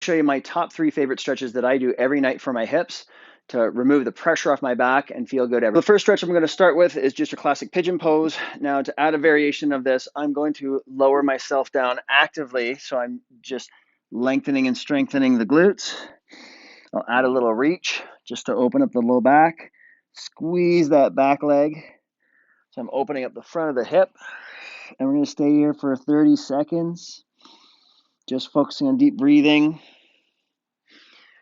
Show you my top 3 favorite stretches that I do every night for my hips to remove the pressure off my back and feel good. The first stretch I'm going to start with is just your classic pigeon pose. Now, to add a variation of this, I'm going to lower myself down actively, so I'm just lengthening and strengthening the glutes. I'll add a little reach just to open up the low back, squeeze that back leg. So I'm opening up the front of the hip, and we're going to stay here for 30 seconds, just focusing on deep breathing.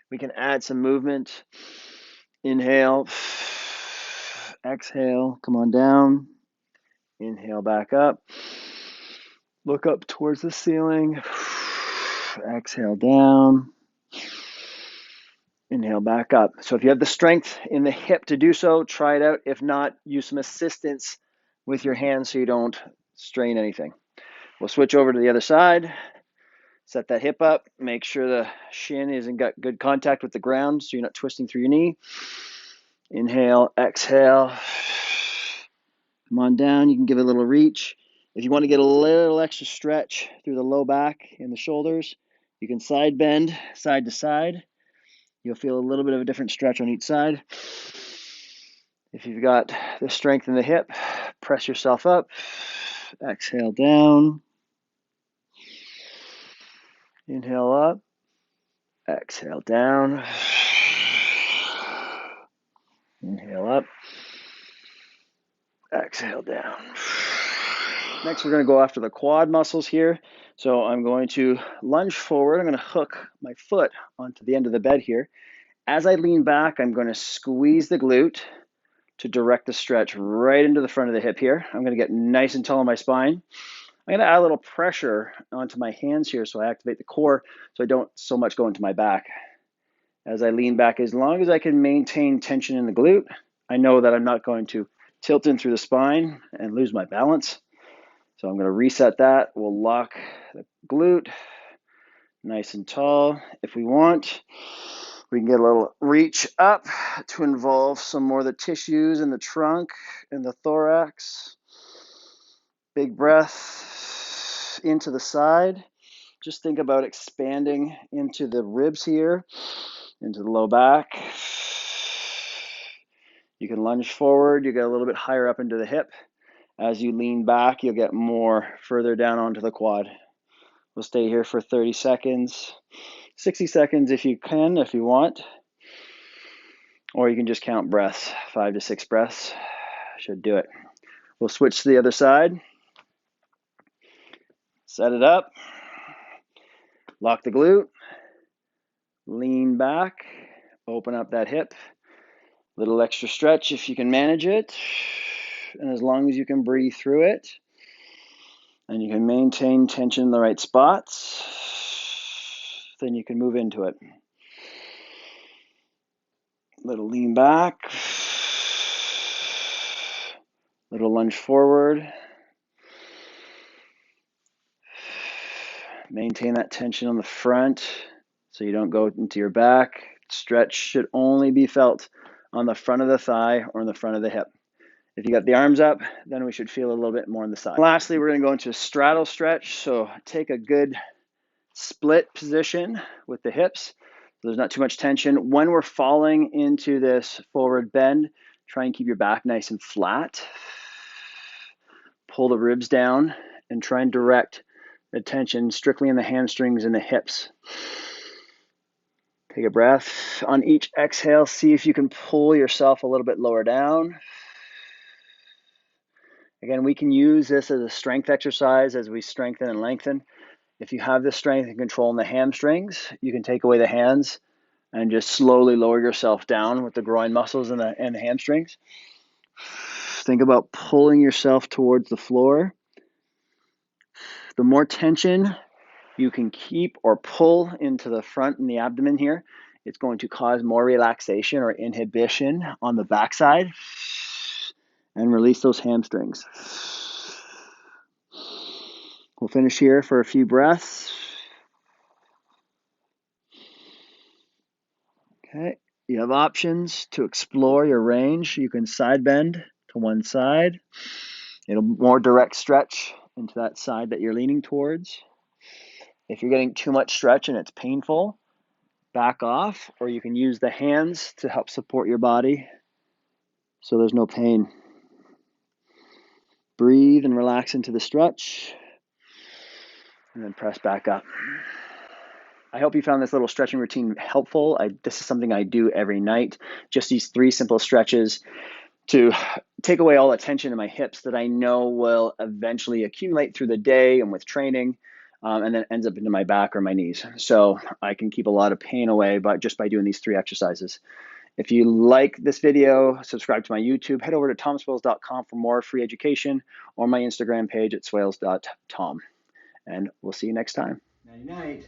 We can add some movement. Inhale, exhale, come on down. Inhale back up. Look up towards the ceiling. Exhale down. Inhale back up. So if you have the strength in the hip to do so, try it out. If not, use some assistance with your hands so you don't strain anything. We'll switch over to the other side. Set that hip up. Make sure the shin is in good contact with the ground so you're not twisting through your knee. Inhale, exhale. Come on down. You can give it a little reach. If you want to get a little extra stretch through the low back and the shoulders, you can side bend side to side. You'll feel a little bit of a different stretch on each side. If you've got the strength in the hip, press yourself up. Exhale down. Inhale up. Exhale down. Inhale up. Exhale down. Next, we're going to go after the quad muscles here. So I'm going to lunge forward. I'm going to hook my foot onto the end of the bed here. As I lean back, I'm going to squeeze the glute to direct the stretch right into the front of the hip here. I'm going to get nice and tall on my spine. I'm going to add a little pressure onto my hands here so I activate the core so I don't so much go into my back. As I lean back, as long as I can maintain tension in the glute, I know that I'm not going to tilt in through the spine and lose my balance. So I'm going to reset that. We'll lock the glute nice and tall. If we want, we can get a little reach up to involve some more of the tissues in the trunk and the thorax. Big breath into the side. Just think about expanding into the ribs here, into the low back. You can lunge forward. You get a little bit higher up into the hip. As you lean back, you'll get more further down onto the quad. We'll stay here for 30 seconds, 60 seconds if you can, if you want. Or you can just count breaths, 5 to 6 breaths. Should do it. We'll switch to the other side. Set it up. Lock the glute. Lean back. Open up that hip. Little extra stretch if you can manage it. And as long as you can breathe through it, and you can maintain tension in the right spots, then you can move into it. Little lean back. Little lunge forward. Maintain that tension on the front so you don't go into your back. Stretch should only be felt on the front of the thigh or in the front of the hip. If you got the arms up, then we should feel a little bit more on the side. Lastly, we're going to go into a straddle stretch. So take a good split position with the hips. So there's not too much tension. When we're falling into this forward bend, try and keep your back nice and flat. Pull the ribs down and try and direct the tension strictly in the hamstrings and the hips. Take a breath. On each exhale, see if you can pull yourself a little bit lower down. Again, we can use this as a strength exercise as we strengthen and lengthen. If you have the strength and control in the hamstrings, you can take away the hands and just slowly lower yourself down with the groin muscles and the hamstrings. Think about pulling yourself towards the floor. The more tension you can keep or pull into the front and the abdomen here, it's going to cause more relaxation or inhibition on the backside and release those hamstrings. We'll finish here for a few breaths. Okay, you have options to explore your range. You can side bend to one side. It'll more direct stretch into that side that you're leaning towards. If you're getting too much stretch and it's painful, back off, or you can use the hands to help support your body so there's no pain. Breathe and relax into the stretch, and then press back up. I hope you found this little stretching routine helpful. This is something I do every night, just these 3 simple stretches to take away all the tension in my hips that I know will eventually accumulate through the day and with training, and then ends up into my back or my knees. So I can keep a lot of pain away just by doing these 3 exercises. If you like this video, subscribe to my YouTube, head over to tomswales.com for more free education, or my Instagram page at swales.tom. And we'll see you next time. Nighty night.